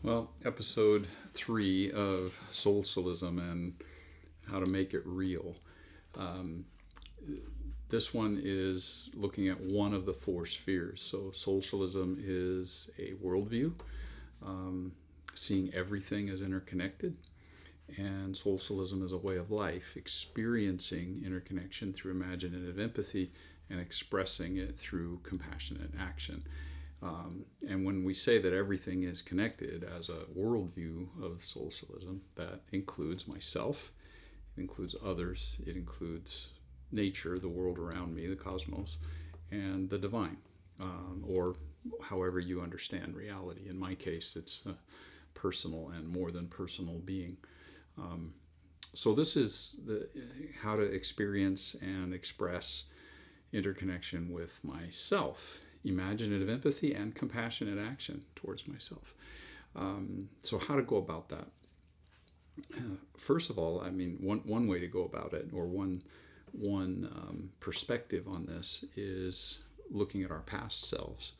Well, episode 3 of Soulcialism and how to make it real. Um, this one is looking at one of the four spheres. So, Soulcialism is a worldview, um, seeing everything as interconnected, and Soulcialism is a way of life, experiencing interconnection through imaginative empathy and expressing it through compassionate action. And when we say that everything is connected as a worldview of Soulcialism, that includes myself, it includes others, it includes nature, the world around me, the cosmos, and the divine, or however you understand reality. In my case, it's a personal and more than personal being. So this is how to experience and express interconnection with myself, imaginative empathy, and compassionate action towards myself. So how to go about that? First of all, I mean, one way to go about it, or one perspective on this, is looking at our past selves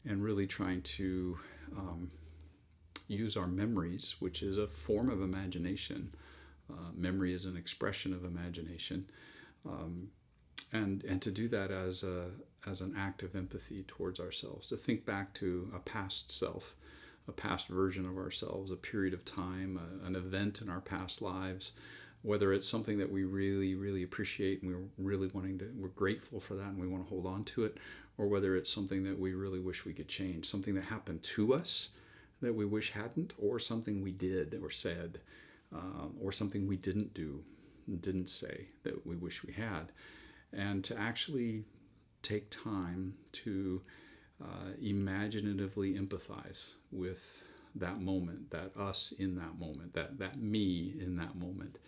and really trying to use our memories, which is a form of imagination. Memory is an expression of imagination. And to do that as an act of empathy towards ourselves, to think back to a past self, a past version of ourselves, a period of time, an event in our past lives, whether it's something that we really, really appreciate and we're grateful for that and we want to hold on to it, or whether it's something that we really wish we could change, something that happened to us that we wish hadn't, or something we did or said, or something we didn't do, didn't say that we wish we had. And to actually take time to imaginatively empathize with that moment, that us in that moment, that me in that moment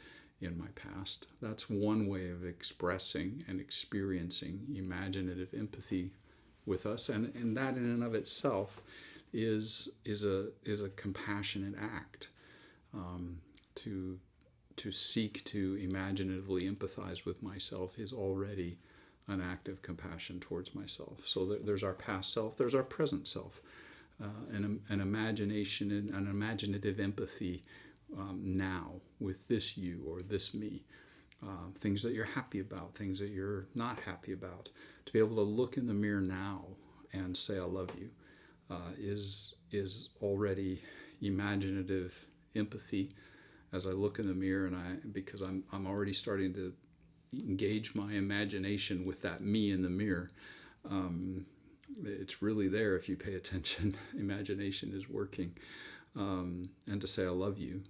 in my past. That's one way of expressing and experiencing imaginative empathy with us, and that in and of itself is a compassionate act. To seek to imaginatively empathize with myself is already an act of compassion towards myself. So there's our past self, there's our present self, an imagination and an imaginative empathy now with this you or this me, things that you're happy about, things that you're not happy about. To be able to look in the mirror now and say I love you is already imaginative empathy. As I look in the mirror, because I'm already starting to engage my imagination with that me in the mirror. It's really there if you pay attention. Imagination is working, and to say I love you,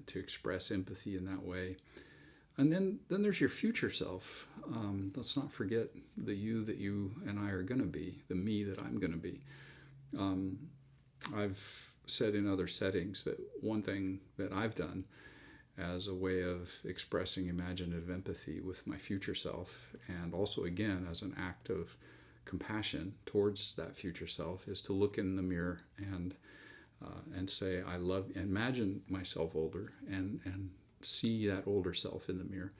to express empathy in that way. And then there's your future self. Let's not forget the you that you and I are going to be, the me that I'm going to be. I've said in other settings that one thing that I've done as a way of expressing imaginative empathy with my future self, and also again as an act of compassion towards that future self, is to look in the mirror and say I love, imagine myself older, and see that older self in the mirror,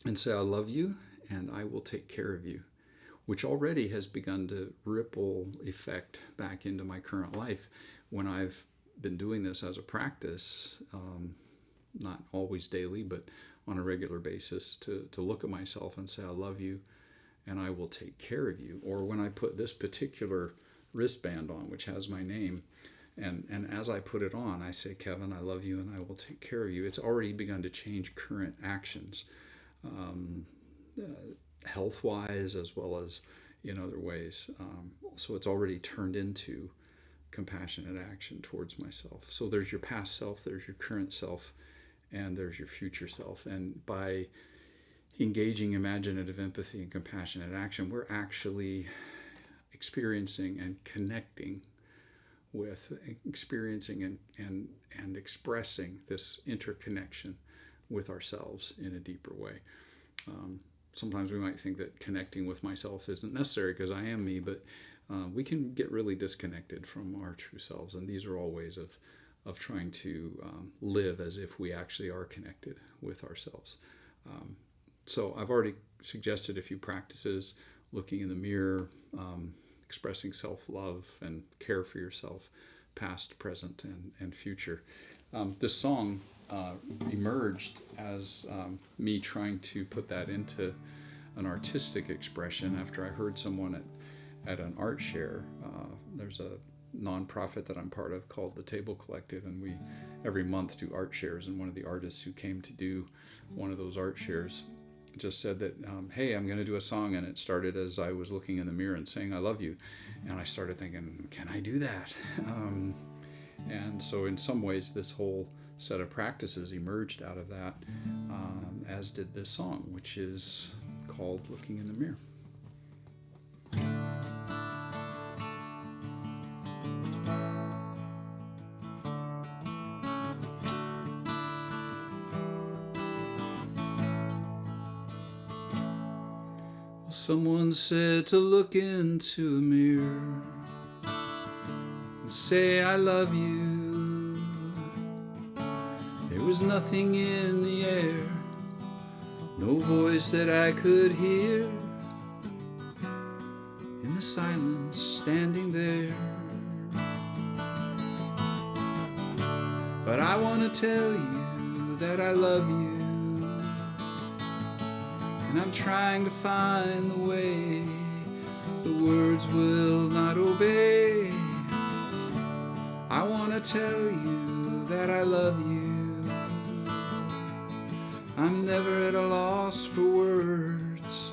and say I love you and I will take care of you, which already has begun to ripple effect back into my current life when I've been doing this as a practice, not always daily, but on a regular basis, to look at myself and say, I love you and I will take care of you. Or when I put this particular wristband on, which has my name, and as I put it on, I say, Kevin, I love you and I will take care of you. It's already begun to change current actions. Health-wise as well as in other ways. So it's already turned into compassionate action towards myself. So there's your past self, there's your current self, and there's your future self. And by engaging imaginative empathy and compassionate action, we're actually experiencing and connecting with, experiencing and expressing this interconnection with ourselves in a deeper way. Sometimes we might think that connecting with myself isn't necessary because I am me, but we can get really disconnected from our true selves. And these are all ways of trying to live as if we actually are connected with ourselves. So I've already suggested a few practices: looking in the mirror, expressing self-love and care for yourself, past, present, and future. This song emerged as me trying to put that into an artistic expression after I heard someone at an art share. There's a nonprofit that I'm part of called the Table Collective, and we every month do art shares, and one of the artists who came to do one of those art shares just said that, hey, I'm going to do a song, and it started as I was looking in the mirror and saying I love you, and I started thinking, can I do that? And so in some ways this whole set of practices emerged out of that, as did this song, which is called Looking in the Mirror. Someone said to look into a mirror and say I love you. There was nothing in the air, no voice that I could hear, in the silence standing there. But I want to tell you that I love you, and I'm trying to find the way the words will not obey. I want to tell you that I love you. I'm never at a loss for words,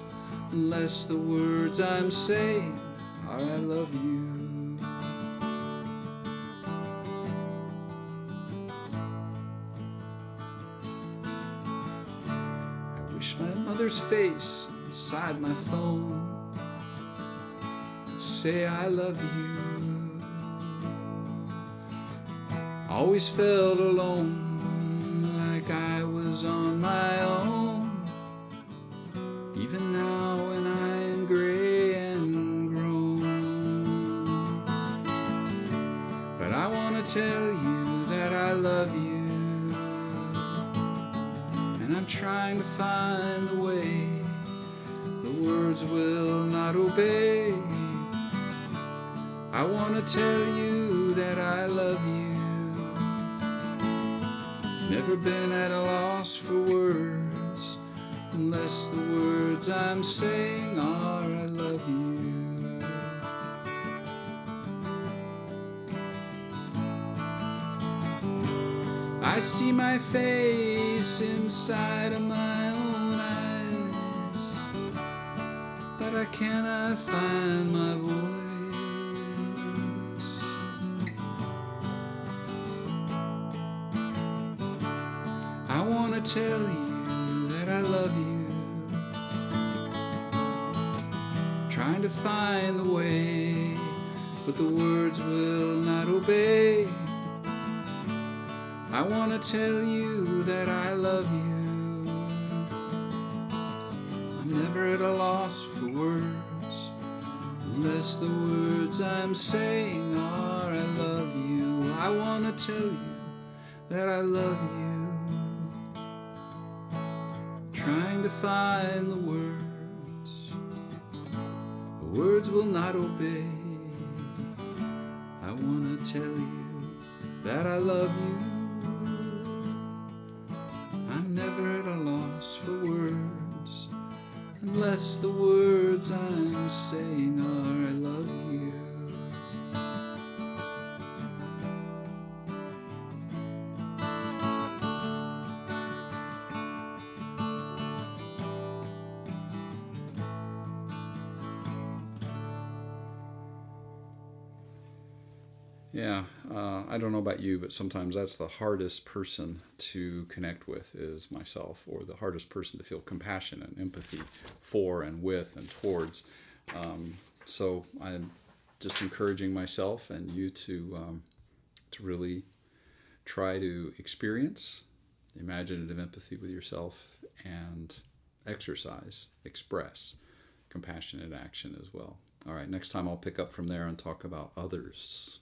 unless the words I'm saying are I love you. I wish my mother's face inside my phone would say I love you. Always felt alone, like I was on my own, even now when I am gray and grown. But I want to tell you that I love you, and I'm trying to find the way the words will not obey. I want to tell you that I love you. Never been at a loss for words, unless the words I'm saying are I love you. I see my face inside of my own eyes, but I cannot find my voice. I want to tell you that I love you, trying to find the way, but the words will not obey. I want to tell you that I love you. I'm never at a loss for words, unless the words I'm saying are I love you. I want to tell you that I love you, trying to find the words will not obey. I want to tell you that I love you. I'm never at a loss for words, unless the words I'm saying are I love you. Yeah, I don't know about you, but sometimes that's the hardest person to connect with is myself, or the hardest person to feel compassion and empathy for and with and towards. So I'm just encouraging myself and you to really try to experience imaginative empathy with yourself and express compassionate action as well. All right, next time I'll pick up from there and talk about others.